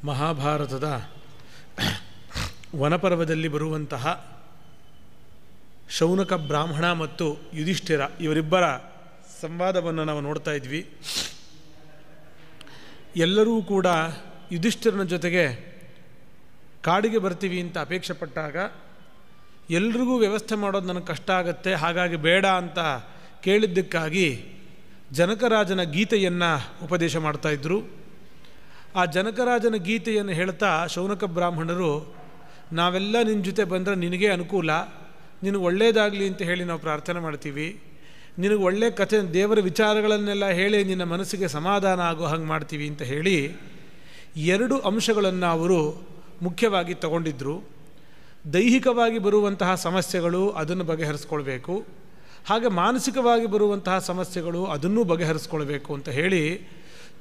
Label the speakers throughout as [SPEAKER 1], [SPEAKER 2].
[SPEAKER 1] ಮಹಾಭಾರತದ ವನಪರ್ವದಲ್ಲಿ ಬರುವಂತಹ ಶೌನಕ ಬ್ರಾಹ್ಮಣ ಮತ್ತು ಯುಧಿಷ್ಠಿರ ಇವರಿಬ್ಬರ ಸಂವಾದವನ್ನು ನಾವು ನೋಡ್ತಾ ಇದ್ವಿ. ಎಲ್ಲರೂ ಕೂಡ ಯುಧಿಷ್ಠಿರನ ಜೊತೆಗೆ ಕಾಡಿಗೆ ಬರ್ತೀವಿ ಅಂತ ಅಪೇಕ್ಷೆ ಪಟ್ಟಾಗ ಎಲ್ರಿಗೂ ವ್ಯವಸ್ಥೆ ಮಾಡೋದು ನನಗೆ ಕಷ್ಟ ಆಗುತ್ತೆ, ಹಾಗಾಗಿ ಬೇಡ ಅಂತ ಕೇಳಿದ್ದಕ್ಕಾಗಿ ಜನಕರಾಜನ ಗೀತೆಯನ್ನು ಉಪದೇಶ ಮಾಡ್ತಾಯಿದ್ರು. ಆ ಜನಕರಾಜನ ಗೀತೆಯನ್ನು ಹೇಳ್ತಾ ಶೌನಕ ಬ್ರಾಹ್ಮಣರು, ನಾವೆಲ್ಲ ನಿನ್ನ ಜೊತೆ ಬಂದರೆ ನಿನಗೆ ಅನುಕೂಲ, ನಿನಗೆ ಒಳ್ಳೆಯದಾಗಲಿ ಅಂತ ಹೇಳಿ ನಾವು ಪ್ರಾರ್ಥನೆ ಮಾಡ್ತೀವಿ. ನಿನಗೆ ಒಳ್ಳೆಯ ಕಥೆ, ದೇವರ ವಿಚಾರಗಳನ್ನೆಲ್ಲ ಹೇಳಿ ನಿನ್ನ ಮನಸ್ಸಿಗೆ ಸಮಾಧಾನ ಆಗೋ ಹಂಗೆ ಮಾಡ್ತೀವಿ ಅಂತ ಹೇಳಿ ಎರಡು ಅಂಶಗಳನ್ನು ಅವರು ಮುಖ್ಯವಾಗಿ ತಗೊಂಡಿದ್ದರು. ದೈಹಿಕವಾಗಿ ಬರುವಂತಹ ಸಮಸ್ಯೆಗಳು ಅದನ್ನು ಬಗೆಹರಿಸ್ಕೊಳ್ಬೇಕು, ಹಾಗೆ ಮಾನಸಿಕವಾಗಿ ಬರುವಂತಹ ಸಮಸ್ಯೆಗಳು ಅದನ್ನೂ ಬಗೆಹರಿಸ್ಕೊಳ್ಬೇಕು ಅಂತ ಹೇಳಿ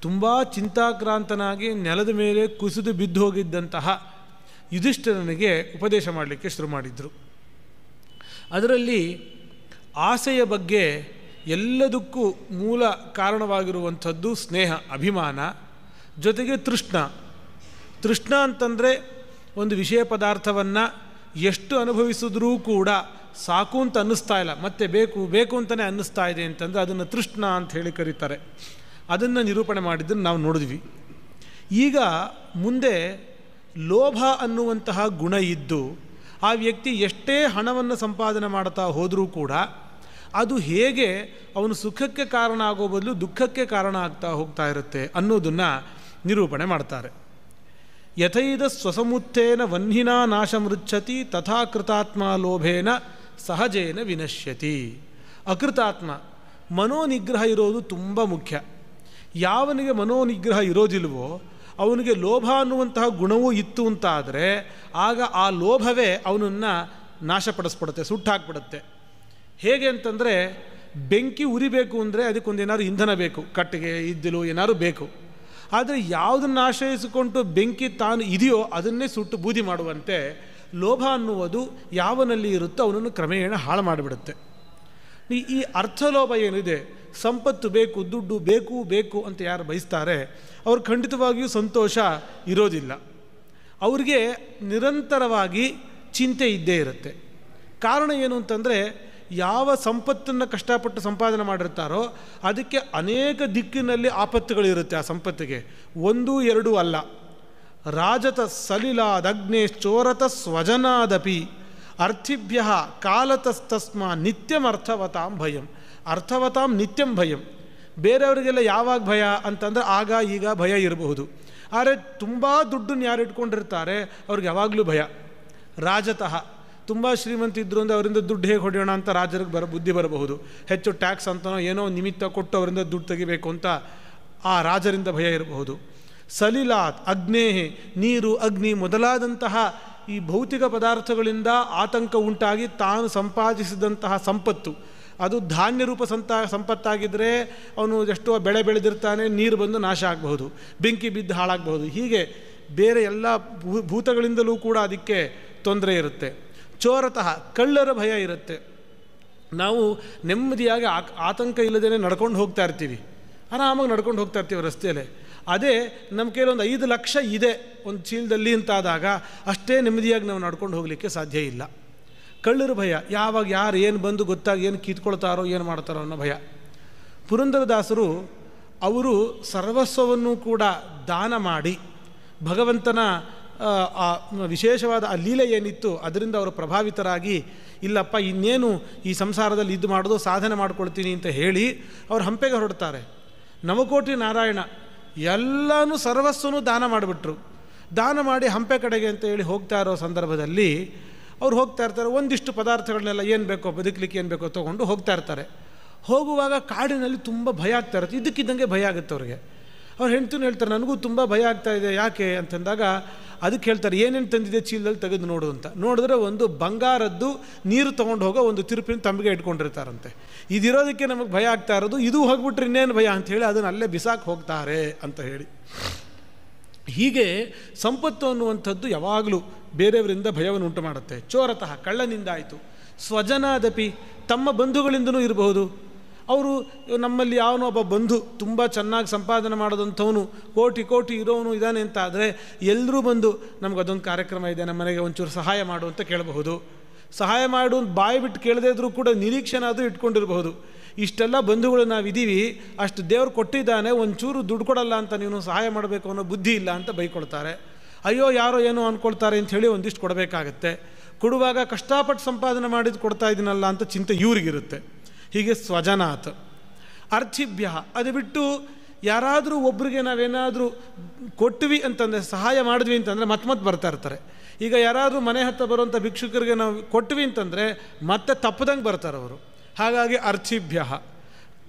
[SPEAKER 1] ತುಂಬ ಚಿಂತಾಕ್ರಾಂತನಾಗಿ ನೆಲದ ಮೇಲೆ ಕುಸಿದು ಬಿದ್ದು ಹೋಗಿದ್ದಂತಹ ಯುಧಿಷ್ಠಿರನಿಗೆ ಉಪದೇಶ ಮಾಡಲಿಕ್ಕೆ ಶುರು ಮಾಡಿದರು. ಅದರಲ್ಲಿ ಆಸೆಯ ಬಗ್ಗೆ ಎಲ್ಲದಕ್ಕೂ ಮೂಲ ಕಾರಣವಾಗಿರುವಂಥದ್ದು ಸ್ನೇಹ, ಅಭಿಮಾನ, ಜೊತೆಗೆ ತೃಷ್ಣ ಅಂತಂದರೆ ಒಂದು ವಿಷಯ ಪದಾರ್ಥವನ್ನು ಎಷ್ಟು ಅನುಭವಿಸಿದ್ರೂ ಕೂಡ ಸಾಕು ಅಂತ ಅನ್ನಿಸ್ತಾ ಇಲ್ಲ, ಮತ್ತೆ ಬೇಕು ಬೇಕು ಅಂತಲೇ ಅನ್ನಿಸ್ತಾ ಇದೆ ಅಂತಂದರೆ ಅದನ್ನು ತೃಷ್ಣ ಅಂತ ಹೇಳಿ ಕರೀತಾರೆ. ಅದನ್ನು ನಿರೂಪಣೆ ಮಾಡಿದ್ದನ್ನು ನಾವು ನೋಡಿದ್ವಿ. ಈಗ ಮುಂದೆ ಲೋಭ ಅನ್ನುವಂತಹ ಗುಣ ಇದ್ದು ಆ ವ್ಯಕ್ತಿ ಎಷ್ಟೇ ಹಣವನ್ನು ಸಂಪಾದನೆ ಮಾಡ್ತಾ ಹೋದರೂ ಕೂಡ ಅದು ಹೇಗೆ ಅವನು ಸುಖಕ್ಕೆ ಕಾರಣ ಆಗೋ ಬದಲು ದುಃಖಕ್ಕೆ ಕಾರಣ ಆಗ್ತಾ ಹೋಗ್ತಾ ಇರುತ್ತೆ ಅನ್ನೋದನ್ನು ನಿರೂಪಣೆ ಮಾಡ್ತಾರೆ. ಯಥೈದ ಸ್ವಸಮುತ್ತೇನ ವನ್ಹಿನಾ ನಾಶ ಮೃಚ್ಛತಿ ತಥಾ ಕೃತಾತ್ಮ ಲೋಭೇನ ಸಹಜೇನ ವಿನಶ್ಯತಿ. ಅಕೃತಾತ್ಮ, ಮನೋನಿಗ್ರಹ ಇರೋದು ತುಂಬ ಮುಖ್ಯ. ಯಾವನಿಗೆ ಮನೋನಿಗ್ರಹ ಇರೋದಿಲ್ವೋ ಅವನಿಗೆ ಲೋಭ ಅನ್ನುವಂತಹ ಗುಣವೂ ಇತ್ತು ಅಂತಾದರೆ ಆಗ ಆ ಲೋಭವೇ ಅವನನ್ನು ನಾಶಪಡಿಸ್ಬಿಡುತ್ತೆ, ಸುಟ್ಟಾಕ್ಬಿಡುತ್ತೆ. ಹೇಗೆ ಅಂತಂದರೆ ಬೆಂಕಿ ಉರಿಬೇಕು ಅಂದರೆ ಅದಕ್ಕೊಂದು ಏನಾದ್ರು ಇಂಧನ ಬೇಕು, ಕಟ್ಟಿಗೆ ಇದ್ದಿಲು ಏನಾದ್ರು ಬೇಕು. ಆದರೆ ಯಾವುದನ್ನು ಆಶ್ರಯಿಸಿಕೊಂಡು ಬೆಂಕಿ ತಾನು ಇದೆಯೋ ಅದನ್ನೇ ಸುಟ್ಟು ಬೂದಿ ಮಾಡುವಂತೆ ಲೋಭ ಅನ್ನುವುದು ಯಾವನಲ್ಲಿ ಇರುತ್ತೋ ಅವನನ್ನು ಕ್ರಮೇಣ ಹಾಳು ಮಾಡಿಬಿಡುತ್ತೆ. ಈ ಅರ್ಥಲೋಭ ಏನಿದೆ, ಸಂಪತ್ತು ಬೇಕು, ದುಡ್ಡು ಬೇಕು ಬೇಕು ಅಂತ ಯಾರು ಬಯಸ್ತಾರೆ ಅವ್ರು ಖಂಡಿತವಾಗಿಯೂ ಸಂತೋಷ ಇರೋದಿಲ್ಲ. ಅವ್ರಿಗೆ ನಿರಂತರವಾಗಿ ಚಿಂತೆ ಇದ್ದೇ ಇರುತ್ತೆ. ಕಾರಣ ಏನು ಅಂತಂದರೆ ಯಾವ ಸಂಪತ್ತನ್ನು ಕಷ್ಟಪಟ್ಟು ಸಂಪಾದನೆ ಮಾಡಿರ್ತಾರೋ ಅದಕ್ಕೆ ಅನೇಕ ದಿಕ್ಕಿನಲ್ಲಿ ಆಪತ್ತುಗಳಿರುತ್ತೆ. ಆ ಸಂಪತ್ತಿಗೆ ಒಂದು ಎರಡು ಅಲ್ಲ. ರಾಜತ ಸಲಿಲಾದಗ್ನೇಶ್ಚೋರತ ಸ್ವಜನಾದಪಿ ಅರ್ಥಿಭ್ಯ ಕಾಲತಸ್ತಸ್ಮ ನಿತ್ಯಂ ಅರ್ಥವತಾಂ ಭಯಂ. ಅರ್ಥವತಾಂ ನಿತ್ಯಂ ಭಯಂ. ಬೇರೆಯವರಿಗೆಲ್ಲ ಯಾವಾಗ ಭಯ ಅಂತಂದರೆ ಆಗ ಈಗ ಭಯ ಇರಬಹುದು. ಆದರೆ ತುಂಬ ದುಡ್ಡನ್ನು ಯಾರು ಇಟ್ಕೊಂಡಿರ್ತಾರೆ ಅವ್ರಿಗೆ ಯಾವಾಗಲೂ ಭಯ. ರಾಜತಃ ತುಂಬ ಶ್ರೀಮಂತ ಇದ್ದರು ಅಂದರೆ ಅವರಿಂದ ದುಡ್ಡು ಹೇಗೆ ಹೊಡೆಯೋಣ ಅಂತ ರಾಜರಿಗೆ ಬುದ್ಧಿ ಬರಬಹುದು. ಹೆಚ್ಚು ಟ್ಯಾಕ್ಸ್ ಅಂತನೋ ಏನೋ ನಿಮಿತ್ತ ಕೊಟ್ಟು ಅವರಿಂದ ದುಡ್ಡು ತೆಗಿಬೇಕು ಅಂತ ಆ ರಾಜರಿಂದ ಭಯ ಇರಬಹುದು. ಸಲಿಲಾತ್ ಅಗ್ನೇಹಿ, ನೀರು ಅಗ್ನಿ ಮೊದಲಾದಂತಹ ಈ ಭೌತಿಕ ಪದಾರ್ಥಗಳಿಂದ ಆತಂಕ ಉಂಟಾಗಿ ತಾನು ಸಂಪಾದಿಸಿದಂತಹ ಸಂಪತ್ತು, ಅದು ಧಾನ್ಯ ರೂಪ ಸಂಪತ್ತಾಗಿದ್ದರೆ ಅವನು ಎಷ್ಟೋ ಬೆಳೆ ಬೆಳೆದಿರ್ತಾನೆ, ನೀರು ಬಂದು ನಾಶ ಆಗಬಹುದು, ಬೆಂಕಿ ಬಿದ್ದು ಹಾಳಾಗಬಹುದು. ಹೀಗೆ ಬೇರೆ ಎಲ್ಲ ಭೂತಗಳಿಂದಲೂ ಕೂಡ ಅದಕ್ಕೆ ತೊಂದರೆ ಇರುತ್ತೆ. ಚೋರತಃ ಕಳ್ಳರ ಭಯ ಇರುತ್ತೆ. ನಾವು ನೆಮ್ಮದಿಯಾಗಿ ಆತಂಕ ಇಲ್ಲದೇ ನಡ್ಕೊಂಡು ಹೋಗ್ತಾ ಇರ್ತೀವಿ, ಆರಾಮಾಗಿ ನಡ್ಕೊಂಡು ಹೋಗ್ತಾ ಇರ್ತೀವಿ ರಸ್ತೆಯಲ್ಲೇ. ಅದೇ ನಮ್ಮ ಕೈಲೊಂದು 5 ಲಕ್ಷ ಇದೆ ಒಂದು ಚೀಲದಲ್ಲಿ ಅಂತಾದಾಗ ಅಷ್ಟೇ ನೆಮ್ಮದಿಯಾಗಿ ನಾವು ನಡ್ಕೊಂಡು ಹೋಗಲಿಕ್ಕೆ ಸಾಧ್ಯ ಇಲ್ಲ. ಕಳ್ಳರ ಭಯ, ಯಾವಾಗ ಯಾರು ಏನು ಬಂದು ಗೊತ್ತಾಗಿ ಏನು ಕಿತ್ಕೊಳ್ತಾರೋ ಏನು ಮಾಡ್ತಾರೋ ಅನ್ನೋ ಭಯ. ಪುರಂದರದಾಸರು ಅವರು ಸರ್ವಸ್ವವನ್ನು ಕೂಡ ದಾನ ಮಾಡಿ ಭಗವಂತನ ಆ ವಿಶೇಷವಾದ ಆ ಲೀಲೆ ಏನಿತ್ತು ಅದರಿಂದ ಅವರು ಪ್ರಭಾವಿತರಾಗಿ, ಇಲ್ಲಪ್ಪ ಇನ್ನೇನು ಈ ಸಂಸಾರದಲ್ಲಿ ಇದು ಮಾಡೋದು ಸಾಧನೆ ಮಾಡ್ಕೊಳ್ತೀನಿ ಅಂತ ಹೇಳಿ ಅವರು ಹಂಪೆಗೆ ಹೊರಡ್ತಾರೆ. ನವಕೋಟಿ ನಾರಾಯಣ ಎಲ್ಲನೂ ಸರ್ವಸ್ವನೂ ದಾನ ಮಾಡಿಬಿಟ್ರು. ದಾನ ಮಾಡಿ ಹಂಪೆ ಕಡೆಗೆ ಅಂತ ಹೇಳಿ ಹೋಗ್ತಾ ಇರೋ ಸಂದರ್ಭದಲ್ಲಿ ಅವ್ರು ಹೋಗ್ತಾ ಇರ್ತಾರೆ. ಒಂದಿಷ್ಟು ಪದಾರ್ಥಗಳನ್ನೆಲ್ಲ ಏನು ಬೇಕೋ ಬದುಕಲಿಕ್ಕೆ ಏನು ಬೇಕೋ ತೊಗೊಂಡು ಹೋಗ್ತಾ ಇರ್ತಾರೆ. ಹೋಗುವಾಗ ಕಾಡಿನಲ್ಲಿ ತುಂಬ ಭಯ ಆಗ್ತಾ ಇರುತ್ತೆ. ಇದಕ್ಕಿದ್ದಂಗೆ ಭಯ ಆಗುತ್ತೆ ಅವ್ರಿಗೆ. ಅವ್ರು ಹೆಂಡ್ತಿನೂ ಹೇಳ್ತಾರೆ, ನನಗೂ ತುಂಬ ಭಯ ಆಗ್ತಾ ಇದೆ, ಯಾಕೆ ಅಂತಂದಾಗ ಅದಕ್ಕೆ ಹೇಳ್ತಾರೆ, ಏನೇನು ತಂದಿದೆ ಚೀಲದಲ್ಲಿ ತೆಗೆದು ನೋಡು ಅಂತ. ನೋಡಿದ್ರೆ ಒಂದು ಬಂಗಾರದ್ದು ನೀರು ತೊಗೊಂಡು ಹೋಗೋ ಒಂದು ತಿರುಪಿನ ತಂಬಿಗೆ ಇಟ್ಕೊಂಡಿರ್ತಾರಂತೆ. ಇದಿರೋದಕ್ಕೆ ನಮಗೆ ಭಯ ಆಗ್ತಾ ಇರೋದು, ಇದು ಹೋಗ್ಬಿಟ್ರೆ ಇನ್ನೇನು ಭಯ ಅಂಥೇಳಿ ಅದನ್ನು ಅಲ್ಲೇ ಬಿಸಾಕಿ ಹೋಗ್ತಾರೆ ಅಂತ ಹೇಳಿ. ಹೀಗೆ ಸಂಪತ್ತು ಅನ್ನುವಂಥದ್ದು ಯಾವಾಗಲೂ ಬೇರೆಯವರಿಂದ ಭಯವನ್ನು ಉಂಟು ಮಾಡುತ್ತೆ. ಚೋರತಃ ಕಳ್ಳನಿಂದ ಆಯಿತು. ಸ್ವಜನಾದಪಿ, ತಮ್ಮ ಬಂಧುಗಳಿಂದನೂ ಇರಬಹುದು. ಅವರು ನಮ್ಮಲ್ಲಿ ಯಾವನೋ ಒಬ್ಬ ಬಂಧು ತುಂಬ ಚೆನ್ನಾಗಿ ಸಂಪಾದನೆ ಮಾಡೋದಂಥವನು ಕೋಟಿ ಕೋಟಿ ಇರೋನು ಇದ್ದಾನೆ ಅಂತ ಆದರೆ ಎಲ್ಲರೂ ಬಂದು ನಮ್ಗೆ ಅದೊಂದು ಕಾರ್ಯಕ್ರಮ ಇದೆ, ನಮ್ಮ ಮನೆಗೆ ಒಂಚೂರು ಸಹಾಯ ಮಾಡು ಅಂತ ಕೇಳಬಹುದು. ಸಹಾಯ ಮಾಡು ಅಂತ ಬಾಯಿ ಬಿಟ್ಟು ಕೇಳದೇ ಇದ್ರೂ ಕೂಡ ನಿರೀಕ್ಷೆನಾದರೂ ಇಟ್ಕೊಂಡಿರಬಹುದು. ಇಷ್ಟೆಲ್ಲ ಬಂಧುಗಳು ನಾವಿದ್ದೀವಿ, ಅಷ್ಟು ದೇವ್ರು ಕೊಟ್ಟಿದ್ದಾನೆ, ಒಂಚೂರು ದುಡ್ಡು ಕೊಡಲ್ಲ ಅಂತ ನೀನು ಸಹಾಯ ಮಾಡಬೇಕು ಅನ್ನೋ ಬುದ್ಧಿ ಇಲ್ಲ ಅಂತ ಬೈಕೊಳ್ತಾರೆ. ಅಯ್ಯೋ ಯಾರೋ ಏನೋ ಅಂದ್ಕೊಳ್ತಾರೆ ಅಂಥೇಳಿ ಒಂದಿಷ್ಟು ಕೊಡಬೇಕಾಗತ್ತೆ. ಕೊಡುವಾಗ ಕಷ್ಟಪಟ್ಟು ಸಂಪಾದನೆ ಮಾಡಿದ್ದು ಕೊಡ್ತಾ ಇದ್ದೀನಲ್ಲ ಅಂತ ಚಿಂತೆ ಇವ್ರಿಗಿರುತ್ತೆ. ಹೀಗೆ ಸ್ವಜನಾತ್. ಅರ್ಥಿಭ್ಯ, ಅದು ಬಿಟ್ಟು ಯಾರಾದರೂ ಒಬ್ಬರಿಗೆ ನಾವೇನಾದರೂ ಕೊಟ್ವಿ ಅಂತಂದರೆ, ಸಹಾಯ ಮಾಡಿದ್ವಿ ಅಂತಂದರೆ ಮತ್ತೆ ಬರ್ತಾ ಇರ್ತಾರೆ. ಈಗ ಯಾರಾದರೂ ಮನೆ ಹತ್ರ ಬರುವಂಥ ಭಿಕ್ಷುಕರಿಗೆ ನಾವು ಕೊಟ್ವಿ ಅಂತಂದರೆ ಮತ್ತೆ ತಪ್ಪದಂಗೆ ಬರ್ತಾರೆ ಅವರು. ಹಾಗಾಗಿ ಅರ್ಥಿಭ್ಯ.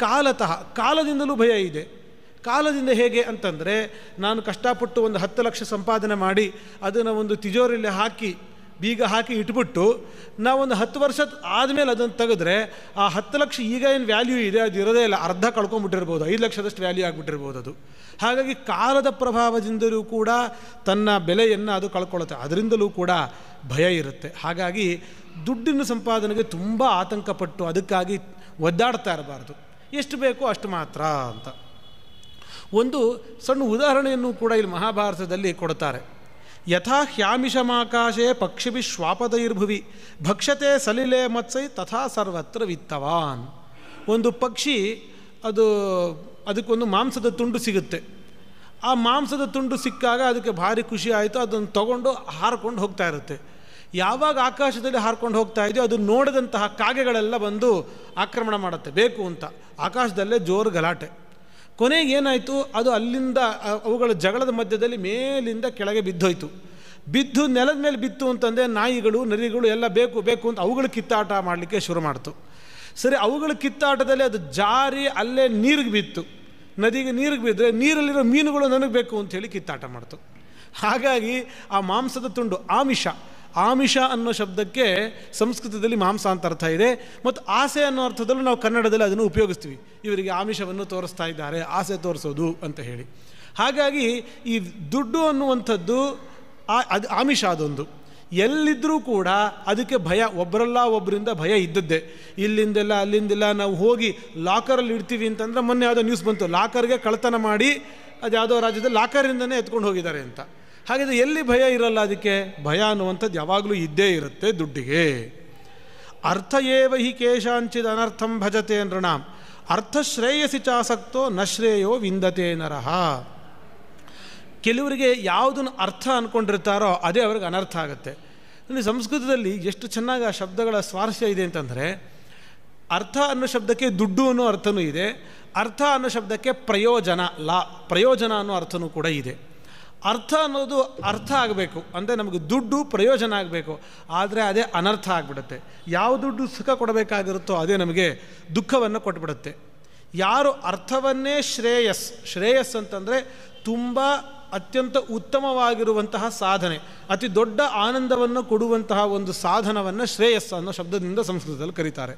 [SPEAKER 1] ಕಾಲತಃ, ಕಾಲದಿಂದಲೂ ಭಯ ಇದೆ. ಕಾಲದಿಂದ ಹೇಗೆ ಅಂತಂದರೆ, ನಾನು ಕಷ್ಟಪಟ್ಟು ಒಂದು 10 ಲಕ್ಷ ಸಂಪಾದನೆ ಮಾಡಿ ಅದನ್ನು ಒಂದು ತಿಜೋರಿಯಲ್ಲಿ ಹಾಕಿ ಬೀಗ ಹಾಕಿ ಇಟ್ಬಿಟ್ಟು ನಾವೊಂದು 10 ವರ್ಷ ಆದಮೇಲೆ ಅದನ್ನು ತೆಗೆದ್ರೆ ಆ 10 ಲಕ್ಷ ಈಗ ಏನು ವ್ಯಾಲ್ಯೂ ಇದೆ ಅದು ಇರೋದೇ ಇಲ್ಲ, ಅರ್ಧ ಕಳ್ಕೊಂಡ್ಬಿಟ್ಟಿರ್ಬೋದು, 5 ಲಕ್ಷದಷ್ಟು ವ್ಯಾಲ್ಯೂ ಆಗಿಬಿಟ್ಟಿರ್ಬೋದು ಅದು. ಹಾಗಾಗಿ ಕಾಲದ ಪ್ರಭಾವದಿಂದಲೂ ಕೂಡ ತನ್ನ ಬೆಲೆಯನ್ನು ಅದು ಕಳ್ಕೊಳ್ಳುತ್ತೆ, ಅದರಿಂದಲೂ ಕೂಡ ಭಯ ಇರುತ್ತೆ. ಹಾಗಾಗಿ ದುಡ್ಡಿನ ಸಂಪಾದನೆಗೆ ತುಂಬ ಆತಂಕಪಟ್ಟು ಅದಕ್ಕಾಗಿ ಒದ್ದಾಡ್ತಾ ಇರಬಾರ್ದು, ಎಷ್ಟು ಬೇಕೋ ಅಷ್ಟು ಮಾತ್ರ ಅಂತ. ಒಂದು ಸಣ್ಣ ಉದಾಹರಣೆಯನ್ನು ಕೂಡ ಇಲ್ಲಿ ಮಹಾಭಾರತದಲ್ಲಿ ಕೊಡ್ತಾರೆ. ಯಥಾ ಹ್ಯಾಮಿಷಮಾಕಾಶೇ ಪಕ್ಷಿಭಿ ಶ್ವಾಪದೈರ್ಭುವಿ ಭಕ್ಷತೆ ಸಲಿಲೆ ಮತ್ಸೈ ತಥಾ ಸರ್ವತ್ರ ವಿತ್ತವಾನ್. ಒಂದು ಪಕ್ಷಿ ಅದಕ್ಕೊಂದು ಮಾಂಸದ ತುಂಡು ಸಿಗುತ್ತೆ. ಆ ಮಾಂಸದ ತುಂಡು ಸಿಕ್ಕಾಗ ಅದಕ್ಕೆ ಭಾರಿ ಖುಷಿ ಆಯಿತು, ಅದನ್ನು ತಗೊಂಡು ಹಾರ್ಕೊಂಡು ಹೋಗ್ತಾ ಇರುತ್ತೆ. ಯಾವಾಗ ಆಕಾಶದಲ್ಲಿ ಹಾರ್ಕೊಂಡು ಹೋಗ್ತಾ ಇದೆಯೋ ಅದು ನೋಡಿದಂತಹ ಕಾಗೆಗಳೆಲ್ಲ ಬಂದು ಆಕ್ರಮಣ ಮಾಡುತ್ತೆ ಬೇಕು ಅಂತ. ಆಕಾಶದಲ್ಲೇ ಜೋರು ಗಲಾಟೆ. ಕೊನೆಗೆ ಏನಾಯಿತು, ಅದು ಅಲ್ಲಿಂದ ಅವುಗಳ ಜಗಳದ ಮಧ್ಯದಲ್ಲಿ ಮೇಲಿಂದ ಕೆಳಗೆ ಬಿದ್ದೋಯ್ತು. ಬಿದ್ದು ನೆಲದ ಮೇಲೆ ಬಿತ್ತು ಅಂತಂದರೆ ನಾಯಿಗಳು ನರಿಗಳು ಎಲ್ಲ ಬೇಕು ಬೇಕು ಅಂತ ಅವುಗಳ ಕಿತ್ತಾಟ ಮಾಡಲಿಕ್ಕೆ ಶುರು ಮಾಡ್ತು. ಸರಿ, ಅವುಗಳ ಕಿತ್ತಾಟದಲ್ಲಿ ಅದು ಜಾರಿ ಅಲ್ಲೇ ನೀರಿಗೆ ಬಿತ್ತು. ನದಿಗೆ ನೀರಿಗೆ ಬಿದ್ದರೆ ನೀರಲ್ಲಿರೋ ಮೀನುಗಳು ನನಗೆ ಬೇಕು ಅಂಥೇಳಿ ಕಿತ್ತಾಟ ಮಾಡ್ತು. ಹಾಗಾಗಿ ಆ ಮಾಂಸದ ತುಂಡು ಆಮಿಷ ಅನ್ನೋ ಶಬ್ದಕ್ಕೆ ಸಂಸ್ಕೃತದಲ್ಲಿ ಮಾಂಸ ಅಂತ ಅರ್ಥ ಇದೆ, ಮತ್ತು ಆಸೆ ಅನ್ನೋ ಅರ್ಥದಲ್ಲೂ ನಾವು ಕನ್ನಡದಲ್ಲಿ ಅದನ್ನು ಉಪಯೋಗಿಸ್ತೀವಿ. ಇವರಿಗೆ ಆಮಿಷವನ್ನು ತೋರಿಸ್ತಾ ಇದ್ದಾರೆ, ಆಸೆ ತೋರಿಸೋದು ಅಂತ ಹೇಳಿ. ಹಾಗಾಗಿ ಈ ದುಡ್ಡು ಅನ್ನುವಂಥದ್ದು ಅದು ಆಮಿಷ. ಅದೊಂದು ಎಲ್ಲಿದ್ದರೂ ಕೂಡ ಅದಕ್ಕೆ ಭಯ, ಒಬ್ಬರಲ್ಲ ಒಬ್ಬರಿಂದ ಭಯ ಇದ್ದದ್ದೇ. ಇಲ್ಲಿಂದೆಲ್ಲ ಅಲ್ಲಿಂದೆಲ್ಲ ನಾವು ಹೋಗಿ ಲಾಕರಲ್ಲಿ ಇಡ್ತೀವಿ ಅಂತಂದರೆ, ಮೊನ್ನೆ ಯಾವುದೋ ನ್ಯೂಸ್ ಬಂತು, ಲಾಕರ್ಗೆ ಕಳ್ಳತನ ಮಾಡಿ ಅದು ಯಾವುದೋ ರಾಜ್ಯದಲ್ಲಿ ಲಾಕರಿಂದನೇ ಎತ್ಕೊಂಡು ಹೋಗಿದ್ದಾರೆ ಅಂತ. ಹಾಗಿದ್ರೆ ಎಲ್ಲಿ ಭಯ ಇರಲ್ಲ? ಅದಕ್ಕೆ ಭಯ ಅನ್ನುವಂಥದ್ದು ಯಾವಾಗಲೂ ಇದ್ದೇ ಇರುತ್ತೆ ದುಡ್ಡಿಗೆ. ಅರ್ಥ ಏವ ಹಿ ಕೇಶಾಂಚಿದ ಅನರ್ಥಂ ಭಜತೆ ನೃಣಾಂ ಅರ್ಥಶ್ರೇಯಸಿ ಚಾಸಕ್ತೋ ನ ಶ್ರೇಯೋ ವಿಂದತೆ ನರಹ. ಕೆಲವರಿಗೆ ಯಾವುದನ್ನು ಅರ್ಥ ಅಂದ್ಕೊಂಡಿರ್ತಾರೋ ಅದೇ ಅವ್ರಿಗೆ ಅನರ್ಥ ಆಗುತ್ತೆ. ಇಲ್ಲಿ ಸಂಸ್ಕೃತದಲ್ಲಿ ಎಷ್ಟು ಚೆನ್ನಾಗಿ ಆ ಶಬ್ದಗಳ ಸ್ವಾರಸ್ಯ ಇದೆ ಅಂತಂದರೆ, ಅರ್ಥ ಅನ್ನೋ ಶಬ್ದಕ್ಕೆ ದುಡ್ಡು ಅನ್ನೋ ಅರ್ಥನೂ ಇದೆ, ಅರ್ಥ ಅನ್ನೋ ಶಬ್ದಕ್ಕೆ ಪ್ರಯೋಜನ ಅನ್ನೋ ಅರ್ಥನೂ ಕೂಡ ಇದೆ. ಅರ್ಥ ಅನ್ನೋದು ಅರ್ಥ ಆಗಬೇಕು ಅಂದರೆ ನಮಗೆ ದುಡ್ಡು ಪ್ರಯೋಜನ ಆಗಬೇಕು, ಆದರೆ ಅದೇ ಅನರ್ಥ ಆಗಿಬಿಡುತ್ತೆ. ಯಾವ ದುಡ್ಡು ಸುಖ ಕೊಡಬೇಕಾಗಿರುತ್ತೋ ಅದೇ ನಮಗೆ ದುಃಖವನ್ನು ಕೊಟ್ಬಿಡುತ್ತೆ. ಯಾರು ಅರ್ಥವನ್ನೇ ಶ್ರೇಯಸ್ ಅಂತಂದರೆ ತುಂಬ ಅತ್ಯಂತ ಉತ್ತಮವಾಗಿರುವಂತಹ ಸಾಧನೆ, ಅತಿ ದೊಡ್ಡ ಆನಂದವನ್ನು ಕೊಡುವಂತಹ ಒಂದು ಸಾಧನವನ್ನು ಶ್ರೇಯಸ್ ಅನ್ನೋ ಶಬ್ದದಿಂದ ಸಂಸ್ಕೃತದಲ್ಲಿ ಕರೀತಾರೆ.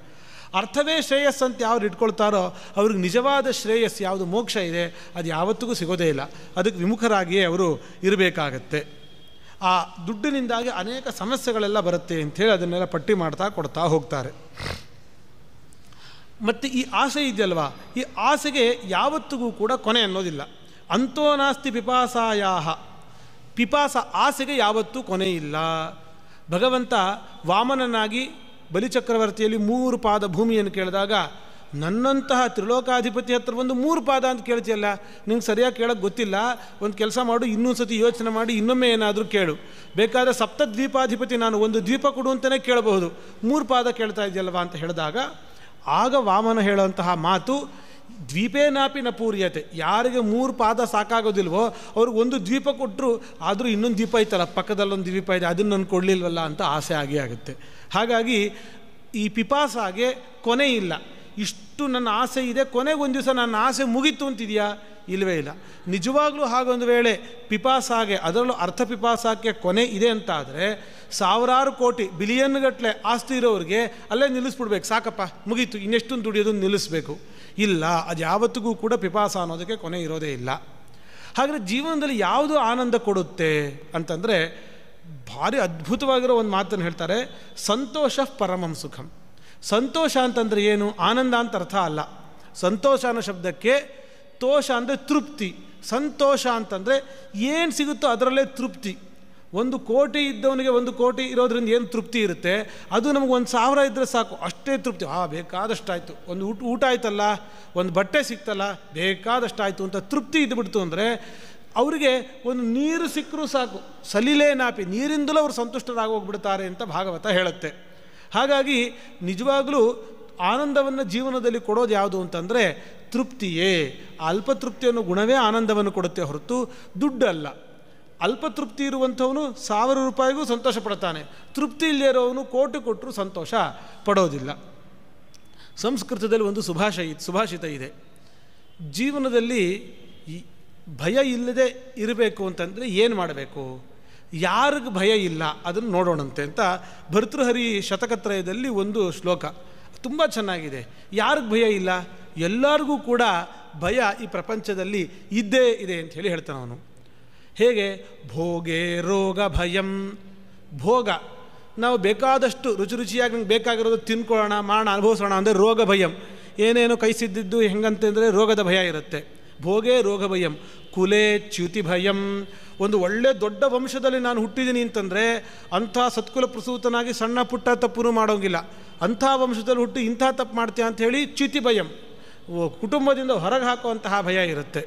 [SPEAKER 1] ಅರ್ಥವೇ ಶ್ರೇಯಸ್ ಅಂತ ಯಾರು ಇಟ್ಕೊಳ್ತಾರೋ ಅವ್ರಿಗೆ ನಿಜವಾದ ಶ್ರೇಯಸ್ ಯಾವುದು ಮೋಕ್ಷ ಇದೆ ಅದು ಯಾವತ್ತಿಗೂ ಸಿಗೋದೇ ಇಲ್ಲ. ಅದಕ್ಕೆ ವಿಮುಖರಾಗಿಯೇ ಅವರು ಇರಬೇಕಾಗತ್ತೆ. ಆ ದುಡ್ಡಿನಿಂದಾಗಿ ಅನೇಕ ಸಮಸ್ಯೆಗಳೆಲ್ಲ ಬರುತ್ತೆ ಅಂಥೇಳಿ ಅದನ್ನೆಲ್ಲ ಪಟ್ಟಿ ಕೊಡ್ತಾ ಹೋಗ್ತಾರೆ. ಮತ್ತು ಈ ಆಸೆ ಇದೆಯಲ್ವಾ, ಈ ಆಸೆಗೆ ಯಾವತ್ತಿಗೂ ಕೂಡ ಕೊನೆ ಅನ್ನೋದಿಲ್ಲ. ಅಂತೋ ನಾಸ್ತಿ ಪಿಪಾಸ ಆಸೆಗೆ ಯಾವತ್ತೂ ಕೊನೆ ಇಲ್ಲ. ಭಗವಂತ ವಾಮನನಾಗಿ ಬಲಿಚಕ್ರವರ್ತಿಯಲ್ಲಿ 3 ಪಾದ ಭೂಮಿಯನ್ನು ಕೇಳಿದಾಗ, ನನ್ನಂತಹ ತ್ರಿಲೋಕಾಧಿಪತಿ ಹತ್ರ ಒಂದು 3 ಪಾದ ಅಂತ ಕೇಳ್ತಿಯಲ್ಲ, ನಿಂಗೆ ಸರಿಯಾಗಿ ಕೇಳೋಕ್ಕೆ ಗೊತ್ತಿಲ್ಲ, ಒಂದು ಕೆಲಸ ಮಾಡು, ಇನ್ನೊಂದು ಸತಿ ಯೋಚನೆ ಮಾಡಿ ಇನ್ನೊಮ್ಮೆ ಏನಾದರೂ ಕೇಳು, ಬೇಕಾದರೆ ಸಪ್ತದ್ವೀಪಾಧಿಪತಿ ನಾನು ಒಂದು ದ್ವೀಪ ಕೊಡು ಅಂತಲೇ ಕೇಳಬಹುದು, 3 ಪಾದ ಕೇಳ್ತಾ ಇದೆಯಲ್ವ ಅಂತ ಹೇಳಿದಾಗ, ಆಗ ವಾಮನ ಹೇಳುವಂತಹ ಮಾತು ದ್ವೀಪೇನಾಪಿ ನ ಪೂರ್ಯತೆ. ಯಾರಿಗೆ 3 ಪಾದ ಸಾಕಾಗೋದಿಲ್ವೋ ಅವ್ರಿಗೆ ಒಂದು ದ್ವೀಪ ಕೊಟ್ಟರು, ಆದರೂ ಇನ್ನೊಂದು ದ್ವೀಪ ಐತಲ್ಲ, ಪಕ್ಕದಲ್ಲೊಂದು ದ್ವೀಪ ಇದೆ, ಅದನ್ನು ನಾನು ಕೊಡಲಿಲ್ವಲ್ಲ ಅಂತ ಆಸೆ ಆಗುತ್ತೆ. ಹಾಗಾಗಿ ಈ ಪಿಪಾಸಾಗೆ ಕೊನೆ ಇಲ್ಲ. ಇಷ್ಟು ನನ್ನ ಆಸೆ ಇದೆ, ಕೊನೆಗೆ ಒಂದು ದಿವಸ ನನ್ನ ಆಸೆ ಮುಗೀತು ಅಂತಿದೆಯಾ? ಇಲ್ಲವೇ ಇಲ್ಲ. ನಿಜವಾಗ್ಲೂ ಹಾಗೊಂದು ವೇಳೆ ಪಿಪಾಸಾಗೆ, ಅದರಲ್ಲೂ ಅರ್ಥ ಪಿಪಾಸಕ್ಕೆ ಕೊನೆ ಇದೆ ಅಂತ ಆದರೆ, ಸಾವಿರಾರು ಕೋಟಿ ಬಿಲಿಯನ್ ಗಟ್ಟಲೆ ಆಸ್ತಿ ಇರೋರಿಗೆ ಅಲ್ಲೇ ನಿಲ್ಲಿಸ್ಬಿಡ್ಬೇಕು, ಸಾಕಪ್ಪ ಮುಗೀತು, ಇನ್ನೆಷ್ಟೊಂದು ದುಡಿಯೋದನ್ನು ನಿಲ್ಲಿಸಬೇಕು. ಇಲ್ಲ, ಅದು ಯಾವತ್ತಿಗೂ ಕೂಡ ಪಿಪಾಸ ಅನ್ನೋದಕ್ಕೆ ಕೊನೆ ಇರೋದೇ ಇಲ್ಲ. ಹಾಗಾದರೆ ಜೀವನದಲ್ಲಿ ಯಾವುದು ಆನಂದ ಕೊಡುತ್ತೆ ಅಂತಂದರೆ, ಭಾರಿ ಅದ್ಭುತವಾಗಿರೋ ಒಂದು ಮಾತನ್ನು ಹೇಳ್ತಾರೆ, ಸಂತೋಷ ಪರಮಂ ಸುಖಂ. ಸಂತೋಷ ಅಂತಂದರೆ ಏನು? ಆನಂದ ಅಂತ ಅರ್ಥ ಅಲ್ಲ. ಸಂತೋಷ ಅನ್ನೋ ಶಬ್ದಕ್ಕೆ ತೋಷ ಅಂದರೆ ತೃಪ್ತಿ, ಸಂತೋಷ ಅಂತಂದರೆ ಏನು ಸಿಗುತ್ತೋ ಅದರಲ್ಲೇ ತೃಪ್ತಿ. 1 ಕೋಟಿ ಇದ್ದವನಿಗೆ 1 ಕೋಟಿ ಇರೋದ್ರಿಂದ ಏನು ತೃಪ್ತಿ ಇರುತ್ತೆ, ಅದು ನಮಗೆ 1,000 ಇದ್ದರೆ ಸಾಕು, ಅಷ್ಟೇ ತೃಪ್ತಿ. ಬೇಕಾದಷ್ಟಾಯಿತು, ಒಂದು ಊಟ ಆಯ್ತಲ್ಲ, ಒಂದು ಬಟ್ಟೆ ಸಿಕ್ತಲ್ಲ, ಬೇಕಾದಷ್ಟಾಯಿತು ಅಂತ ತೃಪ್ತಿ ಇದ್ದುಬಿಡ್ತು ಅಂದರೆ ಅವರಿಗೆ ಒಂದು ನೀರು ಸಿಕ್ಕರೂ ಸಾಕು, ಸಲಿಲೇ ನಾಪಿ, ನೀರಿಂದಲೂ ಅವರು ಸಂತುಷ್ಟರಾಗೋಗ್ಬಿಡ್ತಾರೆ ಅಂತ ಭಾಗವತ ಹೇಳುತ್ತೆ. ಹಾಗಾಗಿ ನಿಜವಾಗಲೂ ಆನಂದವನ್ನು ಜೀವನದಲ್ಲಿ ಕೊಡೋದು ಯಾವುದು ಅಂತಂದರೆ ತೃಪ್ತಿಯೇ. ಅಲ್ಪ ತೃಪ್ತಿಯನ್ನು ಗುಣವೇ ಆನಂದವನ್ನು ಕೊಡುತ್ತೆ ಹೊರತು ದುಡ್ಡಲ್ಲ. ಅಲ್ಪತೃಪ್ತಿ ಇರುವಂಥವನು 1000 ರೂಪಾಯಿಗೂ ಸಂತೋಷ ಪಡ್ತಾನೆ, ತೃಪ್ತಿ ಇಲ್ಲದೇ ಇರೋವನು ಕೋಟಿ ಕೊಟ್ಟರೂ ಸಂತೋಷ ಪಡೋದಿಲ್ಲ. ಸಂಸ್ಕೃತದಲ್ಲಿ ಒಂದು ಸುಭಾಷಿತ ಇದೆ, ಜೀವನದಲ್ಲಿ ಭಯ ಇಲ್ಲದೆ ಇರಬೇಕು ಅಂತಂದರೆ ಏನು ಮಾಡಬೇಕು, ಯಾರಿಗೆ ಭಯ ಇಲ್ಲ ಅದನ್ನು ನೋಡೋಣಂತೆ ಅಂತ ಭರ್ತೃಹರಿ ಶತಕತ್ರಯದಲ್ಲಿ ಒಂದು ಶ್ಲೋಕ ತುಂಬ ಚೆನ್ನಾಗಿದೆ. ಯಾರಿಗೆ ಭಯ ಇಲ್ಲ, ಎಲ್ಲರಿಗೂ ಕೂಡ ಭಯ ಈ ಪ್ರಪಂಚದಲ್ಲಿ ಇದ್ದೇ ಇದೆ ಅಂತ ಹೇಳಿ ಹೇಳ್ತಾನೆ ಅವನು. ಹೇಗೆ? ಭೋಗೇ ರೋಗ ಭಯಂ. ಭೋಗ, ನಾವು ಬೇಕಾದಷ್ಟು ರುಚಿಯಾಗಿ ನಮ್ಗೆ ಬೇಕಾಗಿರೋದು ತಿನ್ಕೊಳ್ಳೋಣ, ಮಾಡೋಣ, ಅನುಭವಿಸೋಣ ಅಂದರೆ ರೋಗ ಭಯಂ. ಏನೇನೋ ಕೈಸಿದ್ದಿದ್ದು ಹೆಂಗಂತಂದರೆ ರೋಗದ ಭಯ ಇರುತ್ತೆ. ಭೋಗೇ ರೋಗ ಭಯಂ. ಕುಲೇ ಚ್ಯುತಿ ಭಯಂ. ಒಂದು ಒಳ್ಳೆ ದೊಡ್ಡ ವಂಶದಲ್ಲಿ ನಾನು ಹುಟ್ಟಿದ್ದೀನಿ ಅಂತಂದರೆ ಅಂಥ ಸತ್ಕುಲ ಪ್ರಸೂತನಾಗಿ ಸಣ್ಣ ಪುಟ್ಟ ತಪ್ಪು ಮಾಡೋಂಗಿಲ್ಲ. ಅಂಥ ವಂಶದಲ್ಲಿ ಹುಟ್ಟು ಇಂಥ ತಪ್ಪು ಮಾಡ್ತೀಯ ಅಂಥೇಳಿ ಚ್ಯುತಿ ಭಯಂ, ಕುಟುಂಬದಿಂದ ಹೊರಗೆ ಹಾಕುವಂತಹ ಭಯ ಇರುತ್ತೆ.